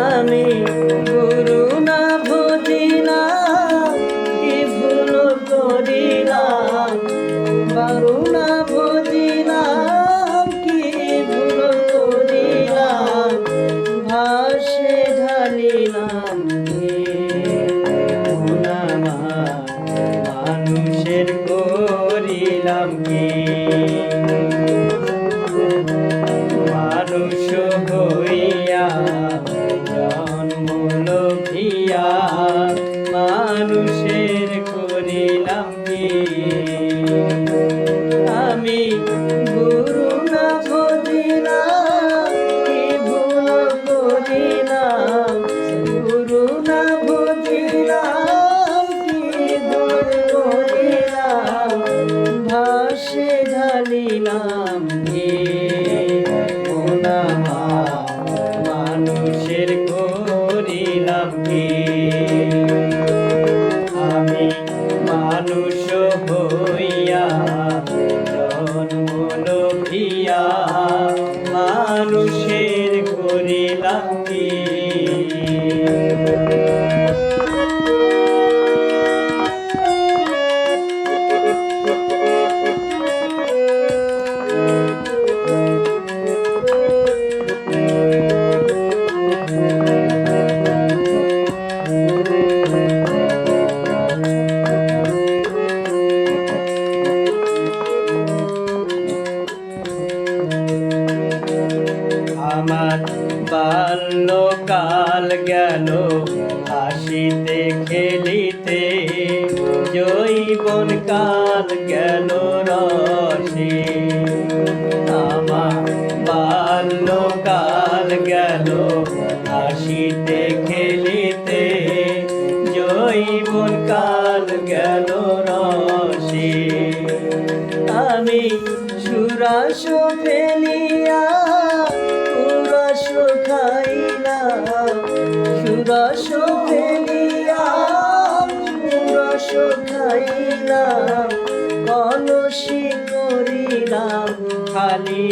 আমি গুরু না ভজিলাম, কি ভুল করিলাম। বারু না ভজিলাম, কি ভুল করিলাম। ভাসে ঢালিলাম মানুষের করিলাম কি। মানুষ হইয়া জন্ম লভিয়া মানুষের করিলাম কি। আমি গুরু না ভজিলাম, কি ভুল করিলাম। গুরু না ভজিলাম, কি ভুল করিলাম। ভাসে ঢালিলাম মানুষের করিলাম কি। আমি মানুষ হইয়া জন্ম লভিয়া মানুষের করিলাম কি। আমার বাল্যকাল গেল হাসিতে খেলিতে, যৌবন কাল গেল রসে। আমার বাল্যকাল গেল হাসিতে খেলিতে, যৌবন কাল গেল রসে। আমি সুরাস ফেলিয়া পুরস খাইলাম, সুরস ফেলিয়া পুরস খাইলাম। কলসি করিলাম খালি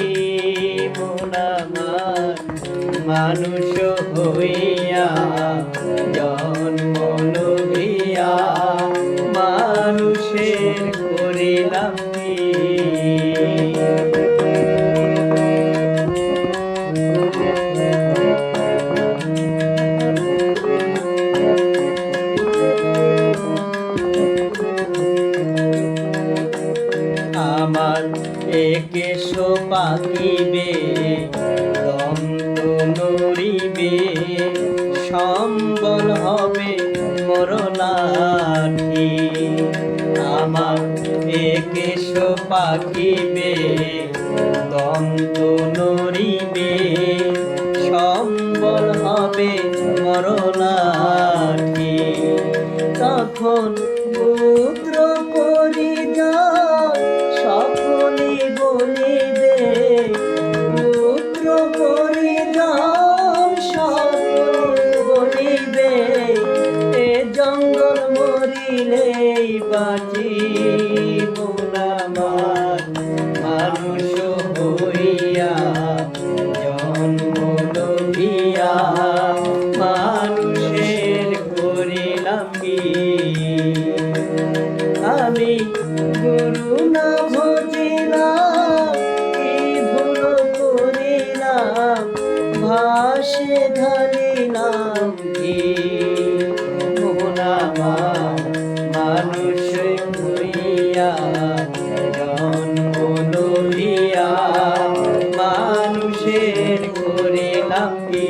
মন আমার, মানুষ হইয়া জন্ম লভিয়া মানুষের করিলাম কি। আমার একেশ পাকিবে দন্ত নড়িবে, সম্বল হবে মোর লাঠি। আমার একেশ পাকিবে দন্ত নড়িবে, সম্বল হবে মোর লাঠি। তখন পুত্র পরিজন সকলে বলিবে, পুত্র পরিজন সকলে বলিবে। এ জঙ্গল মরিলেই বাঁচিব না আমার, মানুষ হইয়া জন্ম লভিয়া মানুষের করিলাম কি। আমি গুরু না ভজিলাম, কি ভুল করিলাম। ভাসে ঢালিলাম কি মানুষ হইয়া জন্ম লভিয়া মানুষের করিলাম কি।